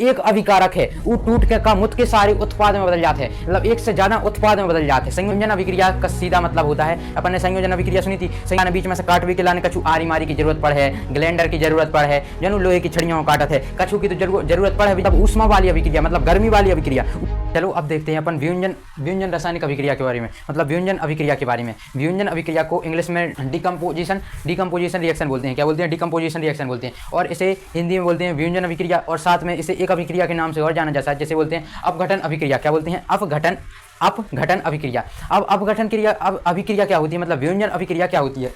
एक अभिकारक है वो टूट के का मुत के सारे उत्पाद में बदल जाते हैं, मतलब एक से ज्यादा उत्पाद में बदल जाते हैं। संयोजन अभिक्रिया का सीधा मतलब होता है, अपन ने संयोजन अभिक्रिया सुनी थी, संयोजन बीच में से काटवे के लाने कछु आरी मारी की जरूरत पड़ है, ग्लैंडर की जरूरत पड़ है, जनू लोहे की छड़ियों काटत है, कछु की तो जरूरत पड़ है तब ऊष्मा वाली अभिक्रिया मतलब गर्मी वाली अभिक्रिया। चलो अब देखते हैं अपन व्युंजन रासायनिक अभिक्रिया के बारे में, मतलब व्युंजन अभिक्रिया के बारे में। व्युंजन अभिक्रिया को इंग्लिश में डिकम्पोजिशन रिएक्शन बोलते हैं। क्या बोलते हैं? डिकम्पोजिशन रिएक्शन बोलते हैं, और इसे हिंदी में बोलते हैं व्युंजन अभिक्रिया, और साथ में इसे एक अभिक्रिया के नाम से और जाना जाता है, जैसे बोलते हैं अपघटन अभिक्रिया। क्या बोलते हैं? अपघटन अभिक्रिया। अब अभिक्रिया क्या होती है, मतलब व्युंजन अभिक्रिया क्या होती है?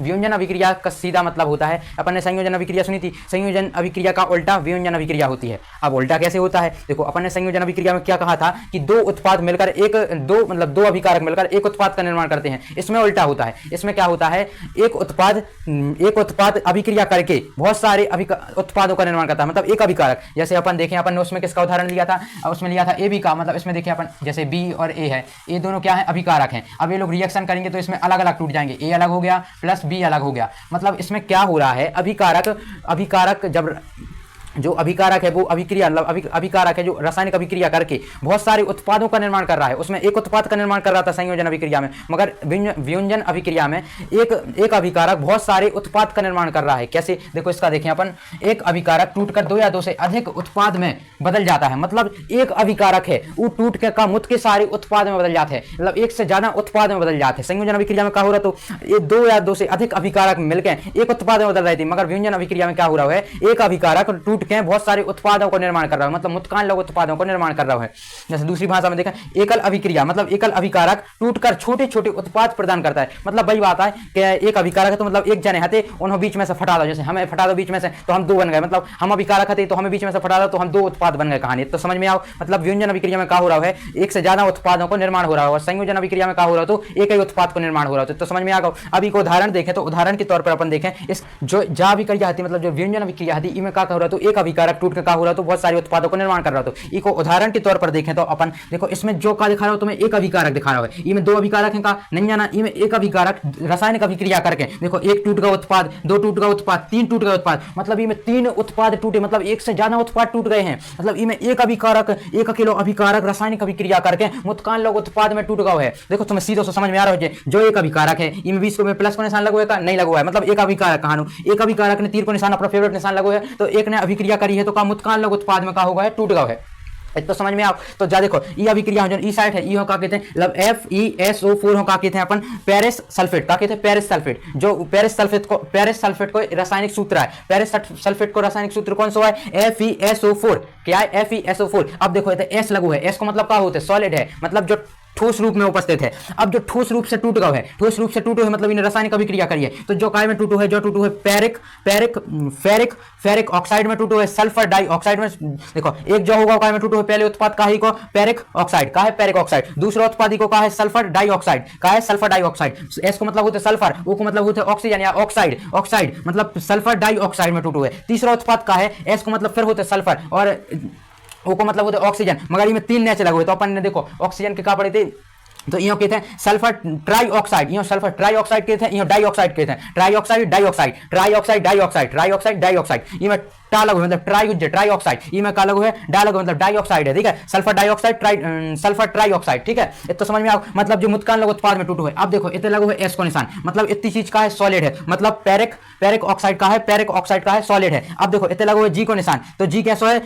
व्युंजन अभिक्रिया का सीधा मतलब होता है, अपन ने संयोजन अभिक्रिया सुनी थी, संयोजन अभिक्रिया का उल्टा व्युंजन अभिक्रिया होती है। अब उल्टा कैसे होता है? देखो, अपन ने संयोजन अभिक्रिया में क्या कहा था कि दो उत्पाद मिलकर दो अभिकारक मिलकर एक उत्पाद का निर्माण करते हैं। इसमें उल्टा होता है। इसमें क्या होता है? एक उत्पाद अभिक्रिया करके बहुत सारे उत्पादों का निर्माण करता है, मतलब एक अभिकारक। जैसे अपन देखें, अपन ने उसमें किसका उदाहरण लिया था? उसमें लिया था AB का, मतलब इसमें देखिए अपन जैसे B और A है, ये दोनों क्या है? अभिकारक हैं। अब ये लोग रिएक्शन करेंगे तो इसमें अलग अलग टूट जाएंगे, A अलग हो गया प्लस B अलग हो गया। मतलब इसमें क्या हो रहा है? अभिकारक जब जो अभिकारक है वो अभिकारक है जो रासायनिक अभिक्रिया करके बहुत सारे उत्पादों का निर्माण कर रहा है। उसमें एक उत्पाद का निर्माण कर रहा था संयोजन अभिक्रिया में, मगर व्युंजन अभिक्रिया में एक अभिकारक बहुत सारे उत्पाद का निर्माण कर रहा है। कैसे? देखो, इसका देखें अपन, एक अभिकारक टूटकर दो या दो से अधिक उत्पाद में बदल जाता है। मतलब एक अभिकारक है वो टूट के का मुत के सारे उत्पाद में बदल जाते हैं, मतलब एक से ज्यादा उत्पाद में बदल जाते हैं। संयोजन अभिक्रिया में क्या हो रहा? तो ये दो या दो से अधिक अभिकारक मिलकर एक उत्पाद में बदल रहे थे, मगर व्युंजन अभिक्रिया में क्या हो रहा है? एक अभिकारक टूट के बहुत सारे उत्पादों को निर्माण कर रहा है, मतलब मुत्कान लोग उत्पादों को निर्माण कर रहा है। जैसे दूसरी भाषा में देखा, एकल अभिक्रिया मतलब एकल अभिकारक टूटकर छोटे छोटे उत्पाद प्रदान करता है। मतलब वही बात है कि एक अभिकारक है तो मतलब एक जने हते उन्होंने बीच में से फटा दो, जैसे हमें फटा दो बीच में से तो हम दो बन गए, मतलब हम अभिकारक हते तो हमें बीच में से फटा दो तो हम दो उत्पाद बन गए। कहानी तो समझ में आओ। मतलब व्युंजन अभिक्रिया में क्या हो रहा है? एक से ज्यादा उत्पादों को निर्माण हो रहा है, और संयोजन अभिक्रिया में क्या हो रहा है? तो एक ही उत्पाद को निर्माण हो रहा है। तो समझ में आ गया। अभी को उदाहरण देखें तो उदाहरण के तौर पर अपन देखें, इस जो अभिक्रिया आती मतलब जो व्युंजन अभिक्रिया आती इनमें क्या हो रहा है? तो एक अभिकारक टूट के क्या हो रहा है? तो बहुत सारे उत्पादों को निर्माण कर रहा हो। तो इसको उदाहरण के तौर पर देखें तो अपन देखो, इसमें जो का दिखा रहा हूं तुम्हें एक अभिकारक दिखा रहा है, इसमें दो अभिकारक हैं का नहीं जाना, इसमें एक अभिकारक रासायनिक अभिक्रिया करके देखो, एक टूट गया उत्पाद, दो टूट गया उत्पाद, तीन टूट गया उत्पाद, मतलब इसमें तीन उत्पाद टूटे, मतलब एक से ज्यादा उत्पाद टूट गए हैं। मतलब इसमें एक अभिकारक, एक अकेलो अभिकारक रासायनिक अभिक्रिया करके मुत्कान लोग उत्पाद में टूट गए है। देखो तुम्हें सीधे से समझ में आ रहा है, जो एक अभिकारक है इसमें 20 को प्लस को निशान लगा हुआ है नहीं लगा हुआ है, मतलब एक अभिकारक कहां एक अभिकारक ने तीर को निशान अपना फेवरेट निशान लगा है, तो एक ने अभिक्रिया करी है तो का मुत्कान लोग उत्पाद में का होगा है टूट गया है। तो समझ में आओ। तो जा देखो, ये अभिक्रिया जो ई साइड है ई हो का कहते हैं, मतलब FeSO4 हो का कहते हैं अपन पेरिस सल्फेट का कहते हैं, पेरिस सल्फेट। जो पेरिस सल्फेट को रासायनिक सूत्र है, पेरिस सल्फेट को रासायनिक सूत्र कौन सा है? FeSO4। क्या है? FeSO4। अब देखो S लगू है, S को मतलब क्या होता है? सॉलिड है, मतलब जो ठोस रूप में उपस्थित है। अब जो ठोस रूप से टूट गया है, ठोस रूप से टूटो है मतलब इन्हें रासायनिक अभिक्रिया करी है, तो जो काय में टूटो है, जो टूटो है फेरिक ऑक्साइड में टूटो है, सल्फर डाइऑक्साइड में। देखो, एक जो होगा काय में टूटो है, पहले उत्पाद का ही को पेरिक ऑक्साइड का है, पेरिक ऑक्साइड। दूसरा उत्पाद को का है? सल्फर डाइऑक्साइड का है, सल्फर डाइऑक्साइड। एस को मतलब होता है सल्फर, ओ को मतलब होता है ऑक्सीजन या ऑक्साइड मतलब सल्फर डाइऑक्साइड में टूटो है। तीसरा उत्पाद का है? एस को मतलब फिर होता है सल्फर, और वो को मतलब होता है ऑक्सीजन, मगर इसमें तीन नेचर लगे हुए। तो अपन ने देखो ऑक्सीजन के क्या पड़े थे? तो यो कहते हैं सल्फर ट्राइऑक्साइड, यो सल्फर ट्राइऑक्साइड कहते हैं, यो डाइऑक्साइड कहते हैं, ट्राइऑक्साइड डाइऑक्साइड। इसमें टा लगो मतलब ट्राइऑक्साइड, इसमें का लगो है डा लगो मतलब डाइऑक्साइड है, ठीक है। सल्फर डाइऑक्साइड सल्फर ट्राइऑक्साइड, ठीक है। ये तो समझ में आओ। मतलब जो मुत्कान लोग उत्पाद में टूटो है। अब देखो इतने लगो है एस को निशान, मतलब इतनी चीज का है सॉलिड है, मतलब पेरिक ऑक्साइड का है सॉलिड है। अब देखो इतने लगो है जी को निशान, तो जी कैसा है?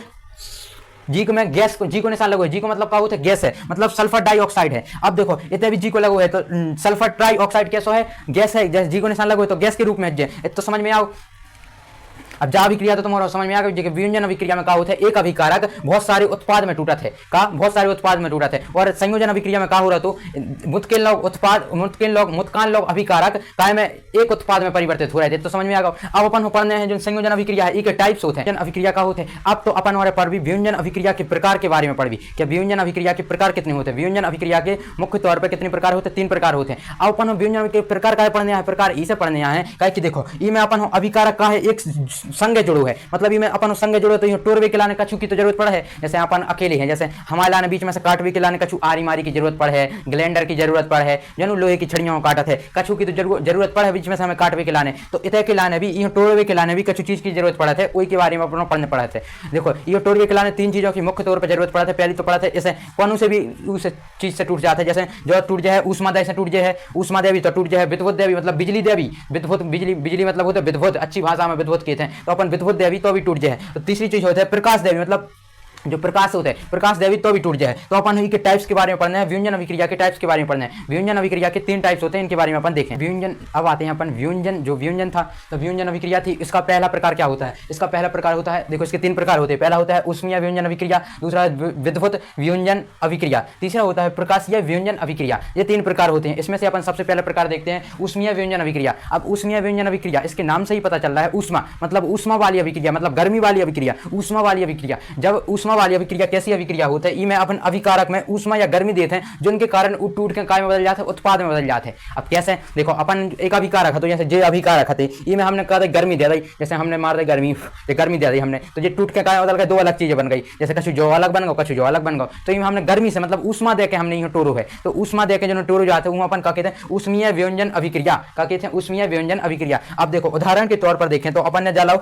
जी को मैं गैस को, जी को निशान लगो है, जी को मतलब क्या होता है? गैस है, मतलब सल्फर डाइऑक्साइड है। अब देखो इतने भी जी को लगो है तो सल्फर ट्राइऑक्साइड कैसा है? गैस है, जैसे जी को निशान लगो है तो गैस के रूप में है। तो समझ में आओ। अब जा अभिक्रिया तो तुम्हारा समझ में आ गया कि व्युंजन अभिक्रिया में क्या होता है? एक अभिकारक बहुत सारे उत्पाद में टूटा थे, बहुत सारे उत्पाद में टूटा थे। और संयोजन अभिक्रिया में क्या हो रहा? तो मुत्कान लोग अभिकारक काय में एक उत्पाद में परिवर्तित हो रहे थे। तो समझ में आ गया। अब अपन पढ़ने हैं जो संयोजन अभिक्रिया है, एक टाइप्स होते हैं, अभिक्रिया का होते हैं। अब तो अपन हमारे पर भी व्युंजन अभिक्रिया के प्रकार के बारे में पढ़ भी, क्या व्युंजन अभिक्रिया के प्रकार कितने होते हैं? व्युंजन अभिक्रिया के मुख्य तौर पर कितने प्रकार होते हैं? 3 प्रकार होते हैं। अब अपन व्युंजन के प्रकार का पढ़ने हैं, प्रकार इसे पढ़ने हैं। क्या कि देखो, ये में अपन अभिकारक का है एक संगे जुड़ो है, मतलब ये में अपन संगे जुड़ो तो टोरवे के लाने कछु की तो जरूरत पड़ है। जैसे अपन अकेले हैं, जैसे हमारे लाने बीच में से काटवे के लाने कछु आरी मारी की जरूरत पड़ है, ग्लैंडर की जरूरत पड़ है, जनू लोहे की छड़ियों काटत है, कछु की तो जरूरत पड़ है बीच में से हमें काटवे के लाने, तो इतने के लाने भी ये टोरवे के लाने भी कछु चीज की जरूरत पड़त है, वही के बारे में अपन पढ़ने पड़े थे। देखो ये टोरवे के लाने 3 चीजों की मुख्य तौर पर जरूरत पड़ा था। पहली तो पड़ा था जैसे पनु से भी उस चीज से टूट जाता है, जैसे जो टूट जाए उष्मा दे से टूट जाए है, उष्मा देवी तो टूट जाए, विद्युत देवी मतलब बिजली देवी, विद्युत बिजली मतलब होता है विद्युत, अच्छी भाषा में विद्युत कहते हैं, तो अपन विद्युत देवी तो भी टूट जाए। तो तीसरी चीज होता है प्रकाश देवी, मतलब जो प्रकाश होता है प्रकाश देवी तो भी टूट जाए। तो अपन इनके टाइप्स के बारे में पढ़ना है, व्युंजन अभिक्रिया के टाइप्स के बारे में पढ़ना है। व्युंजन अभिक्रिया के 3 टाइप्स होते हैं, इनके बारे में अपन देखें। व्युंजन, अब आते हैं अपन व्युंजन, जो व्युंजन था तो व्युंजन अभिक्रिया थी, इसका पहला प्रकार क्या होता है, इसका पहला प्रकार होता है, देखो इसके 3 प्रकार होते हैं। पहला होता है ऊष्मीय व्युंजन अभिक्रिया, दूसरा विद्युत व्युंजन अभिक्रिया, तीसरा होता है प्रकाशीय व्युंजन अभिक्रिया। ये 3 प्रकार होते हैं। इसमें से अपन सबसे पहला प्रकार देखते हैं ऊष्मीय व्युंजन अभिक्रिया। अब ऊष्मीय व्युंजन अभिक्रिया, इसके नाम से ही पता चल रहा है ऊष्मा मतलब ऊष्मा वाली अभिक्रिया, मतलब गर्मी वाली अभिक्रिया, ऊष्मा वाली अभिक्रिया। जब ऊष्मा वाली अभिक्रिया कैसी अभिक्रिया होता है, इसमें अपन अभिकारक में ऊष्मा या गर्मी देते हैं, जिनके कारण टूट के काय में बदल जाते हैं, उत्पाद में बदल जाते हैं। अब कैसे, देखो अपन एक अभिकारक है, तो जैसे जे अभिकारक है इसमें हमने कहा था गर्मी दे दी, जैसे हमने मार दी गर्मी दे दी हमने, तो ये टूट के काय बदल गए, 2 अलग चीजें बन गई, जैसे कछु जो अलग बन गो, कछु जो अलग बन गो। तो इसमें हमने गर्मी से मतलब ऊष्मा दे के हमने टोरो है, तो ऊष्मा दे के जो टोरो जाते हैं वो अपन क्या कहते हैं ऊष्मीय व्युंजन अभिक्रिया, क्या कहते हैं ऊष्मीय व्युंजन अभिक्रिया। अब देखो उदाहरण के तौर पर देखें तो अपन ने जलाओ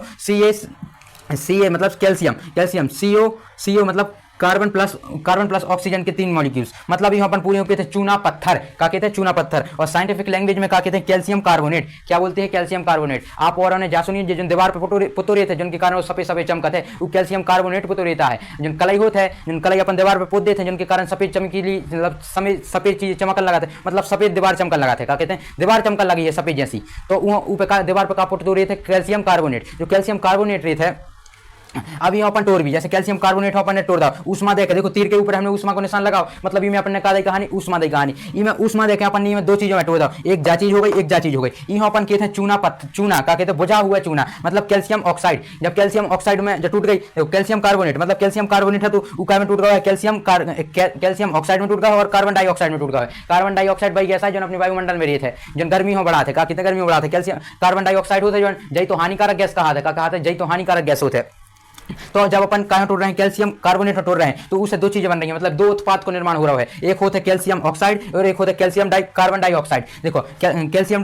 सी मतलब कैल्शियम, CO मतलब कार्बन प्लस ऑक्सीजन के 3 मॉलिक्यूल्स, मतलब यहाँ अपन पूरे कहते हैं चूना पत्थर, क्या कहते हैं चूना पत्थर, और साइंटिफिक लैंग्वेज में क्या कहते हैं कैल्शियम कार्बोनेट। क्या बोलते हैं कैल्शियम कार्बोनेट। आप और ने जासुनी जो दीवार पर पुतो रहते हैं जिनके कारण वो सफेद सफेद चमकते हैं, वो कैल्शियम कार्बोनेट पुतो रहता है। जो कलई होता है, जो कलई अपन दीवार पर पोत देते हैं जिनके कारण सफेद चमकीली मतलब सफेद चीज चमकन लगाते हैं, मतलब सफेद दीवार चमकन लगाते हैं, क्या कहते हैं दीवार चमकन लगी है सफेद जैसी, तो ऊपर दीवार पर का पुतो रहते हैं कैल्शियम कार्बोनेट। जो कैल्शियम कार्बोनेट रहता है अभी अपन टोर भी, जैसे कैल्शियम कार्बोनेट अपन ने टोर दा उष्मा देके, देखो तीर के ऊपर हमने उष्मा को निशान लगाओ, मतलब ये अपन ने कहा कहानी उष्मा दे कहानी, ये उष्मा देके अपन ने 2 चीजों में टोर दा, एक जा चीज हो गई, एक जा चीज हो गई। यहाँ अपन कहते हैं चूना का कहते हैं बुझा हुआ चूना, मतलब कैल्शियम ऑक्साइड। जब कैल्शियम ऑक्साइड में जब टूट गई तो कैल्शियम कार्बोनेट, मतलब कैल्शियम कार्बोनेट है तो उका में टूट गया, कैल्शियम ऑक्साइड में टूट गया और कार्बन डाइऑक्साइड में टूट गया। कार्बन डाइऑक्साइड भाई ऐसा है जो अपने वायुमंडल में रहते हैं, जो गर्मी हो बढ़ाते हैं, कितने गर्मी हो बढ़ाते, कैल्शियम कार्बन डाइऑक्साइड होते हैं जो जई तो हानिकारक गैस कहा था जई तो हानिकारक गैस होते हैं। तो जब अपन कहाँ टूट रहे हैं कैल्शियम कार्बोनेट टूट रहे हैं, तो उससे 2 चीजें बन रही हैं, मतलब 2 उत्पाद को निर्माण हो रहा है, एक होता है कैल्शियम ऑक्साइड और एक होता है कैल्शियम कार्बन डाइऑक्साइड। देखो कैल्शियम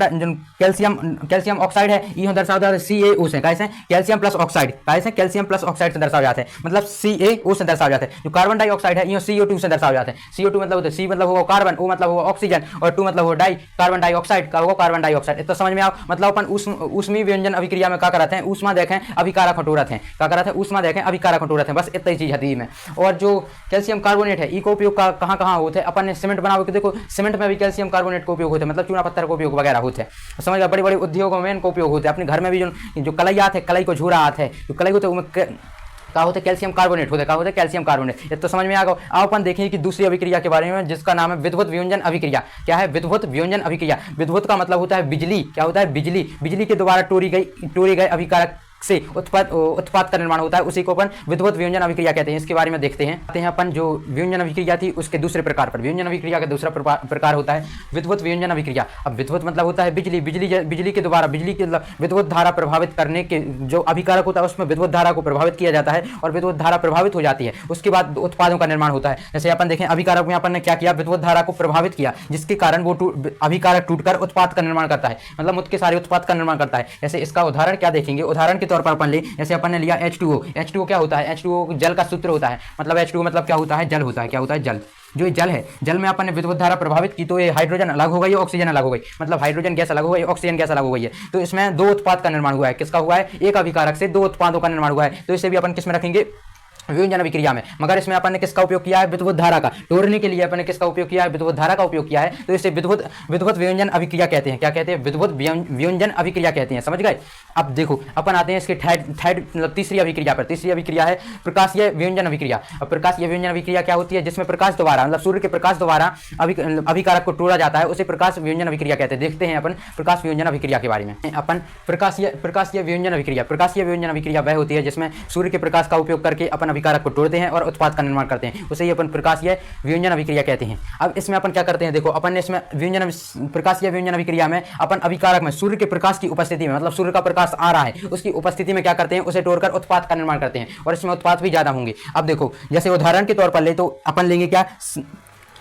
ऑक्साइड है ये दर्शाया जाता है CaO से, कैसे कैल्शियम प्लस ऑक्साइड, कैसे कैल्शियम प्लस ऑक्साइड से दर्शाया जाता है, मतलब CaO से दर्शाया जाता है। जो कार्बन डाइऑक्साइड है ये CO2 से दर्शाया जाता है। CO2 मतलब होता है C मतलब होगा कार्बन, O मतलब होगा ऑक्सीजन और 2 मतलब होगा कार्बन डाइऑक्साइड का होगा कार्बन डाइऑक्साइड। तो समझ में आओ, मतलब अपन ऊष्मीय व्यंजन अभिक्रिया में क्या कराते हैं, ऊष्मा देखें अभिकारक हटोरत हैं, क्या कराते हैं ऊष्मा देखें अभिकारक हटोरत हैं, बस इतना ही चीज है में। और जो कैल्शियम कार्बोनेट है इसका उपयोग कहाँ कहाँ होते हैं, अपन ने सीमेंट बनाओ कि देखो सीमेंट में भी कैल्शियम कार्बोनेट का उपयोग होता है, मतलब चूना पत्थर का उपयोग वगैरह होते हैं, समझ बड़े बड़े उद्योगों में इनका उपयोग होता है। अपने घर में भी जो कलई आते हैं, कलई को झूरा आते हैं, जो कलई होते हैं क्या होता है कैल्शियम कार्बोनेट होता है, क्या होता है कैल्शियम कार्बोनेट। ये तो समझ में आ गया। अब अपन देखेंगे कि दूसरी अभिक्रिया के बारे में जिसका नाम है विद्युत व्युंजन अभिक्रिया। क्या है विद्युत व्युंजन अभिक्रिया। विद्युत का मतलब होता है बिजली, क्या होता है बिजली, बिजली के द्वारा टोरी गए अभिकारक से उत्पाद का निर्माण होता है, उसी को अपन विद्युत व्युंजन अभिक्रिया कहते हैं। इसके बारे में देखते हैं अपन जो व्युंजन अभिक्रिया थी उसके दूसरे प्रकार पर। व्युंजन अभिक्रिया का दूसरा प्रकार होता है विद्युत व्युंजन अभिक्रिया। अब विद्युत मतलब होता है बिजली, बिजली के द्वारा बिजली की विद्युत धारा प्रभावित करने के जो अभिकारक होता है उसमें विद्युत धारा को प्रभावित किया जाता है और विद्युत धारा प्रभावित हो जाती है, उसके बाद उत्पादों का निर्माण होता है। जैसे अपन देखें अभिकारक में अपन ने क्या किया, विद्युत धारा को प्रभावित किया जिसके कारण वो अभिकारक टूटकर उत्पाद का निर्माण करता है, मतलब मुझके सारे उत्पाद का निर्माण करता है। जैसे इसका उदाहरण क्या देखेंगे, उदाहरण के तौर पर अपन ले, जैसे अपन ने लिया H2O क्या होता है, H2O जल का सूत्र होता है, मतलब H2O मतलब क्या होता है जल होता है, क्या होता है जल। जो ये जल है, जल में अपन ने विद्युत धारा प्रभावित की तो ये हाइड्रोजन अलग हो गई, ऑक्सीजन अलग हो गई, मतलब हाइड्रोजन गैस अलग हो गई, ऑक्सीजन गैस अलग हो गई है। तो इसमें 2 उत्पाद का निर्माण हुआ है। किसका हुआ है, एक अभिकारक से 2 उत्पादों का निर्माण हुआ है। तो इसे भी अपन किस में रखेंगे, व्युंजन अभिक्रिया में। मगर इसमें अपन ने किसका उपयोग किया है, विद्युत धारा का। तोड़ने के लिए अपन ने किसका उपयोग किया है, विद्युत धारा का उपयोग किया है। तो इसे विद्युत व्युंजन अभिक्रिया कहते हैं। क्या कहते हैं, विद्युत व्युंजन अभिक्रिया कहते हैं, समझ गए। अब देखो अपन आते हैं इसके थर्ड मतलब तीसरी अभिक्रिया पर। तीसरी अभिक्रिया है प्रकाशीय व्युंजन अभिक्रिया। अब प्रकाशीय व्युंजन अभिक्रिया क्या होती है, जिसमें प्रकाश द्वारा मतलब सूर्य के प्रकाश द्वारा अभिकारक को तोड़ा जाता है, उसे प्रकाश व्युंजन अभिक्रिया कहते हैं। देखते हैं अपन प्रकाश व्युंजन अभिक्रिया के बारे में। अपन प्रकाशीय व्युंजन अभिक्रिया, प्रकाशीय व्युंजन अभिक्रिया वह होती है जिसमें सूर्य के प्रकाश का उपयोग करके अपन अभिकारक को तोड़ते हैं और उत्पाद का निर्माण करते हैं, उसे ही अपन प्रकाशीय वियोंजन अभिक्रिया कहते हैं। अब इसमें अपन क्या करते हैं, देखो अपन ने इसमें प्रकाशीय वियोंजन अभिक्रिया में अपन अभिकारक में सूर्य के प्रकाश की उपस्थिति में, मतलब सूर्य का प्रकाश आ रहा है उसकी उपस्थिति में क्या करते हैं, उसे तोड़कर उत्पाद का निर्माण करते हैं और इसमें उत्पाद भी ज्यादा होंगे। अब देखो जैसे उदाहरण के तौर पर ले तो अपन लेंगे क्या,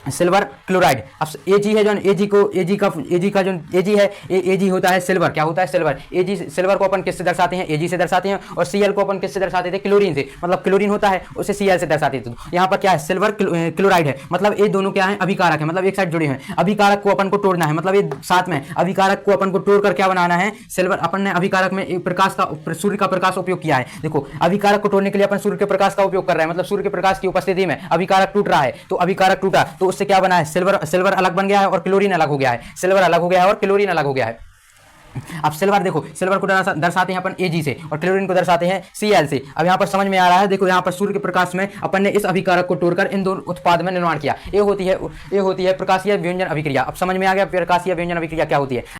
सिल्वर क्लोराइड। अब Ag है जो Ag का जो Ag है, Ag होता है सिल्वर। क्या होता है, सिल्वर। Ag सिल्वर को अपन किससे दर्शाते हैं, Ag से दर्शाते हैं, और Cl को अपन किससे दर्शाते थे, क्लोरीन से, मतलब क्लोरीन होता है उसे Cl से दर्शाते थे। यहाँ पर क्या है, सिल्वर क्लोराइड है, मतलब ये दोनों क्या है, अभिकारक है, मतलब एक साइड जुड़े हैं। अभिकारक को अपन को तोड़ना है, मतलब ये साथ में अभिकारक को अपन को तोड़कर क्या बनाना है, सिल्वर। अपन ने अभिकारक में प्रकाश का, सूर्य का प्रकाश उपयोग किया है। देखो अभिकारक को तोड़ने के लिए अपन सूर्य के प्रकाश का उपयोग कर रहे हैं, मतलब सूर्य के प्रकाश की उपस्थिति में अभिकारक टूट रहा है, तो अभिकारक टूटा तो उससे क्या बना है, सिल्वर अलग बन गया है और क्लोरीन अलग हो गया है, सिल्वर अलग हो गया है और क्लोरीन अलग हो गया है। अब सिल्वर देखो, सिल्वर को दर्शाते हैं अपन Ag से और क्लोरीन को दर्शाते हैं Cl से। अब यहाँ पर समझ में आ रहा है, देखो यहाँ पर सूर्य के प्रकाश में अपन ने इस अभिकारक को तोड़कर इन दोनों उत्पाद में निर्माण किया। ये होती है प्रकाशीय वियोंजन अभिक्रिया। अब समझ में आ गया प्रकाशीय वियोंजन अभिक्रिया क्या होती है।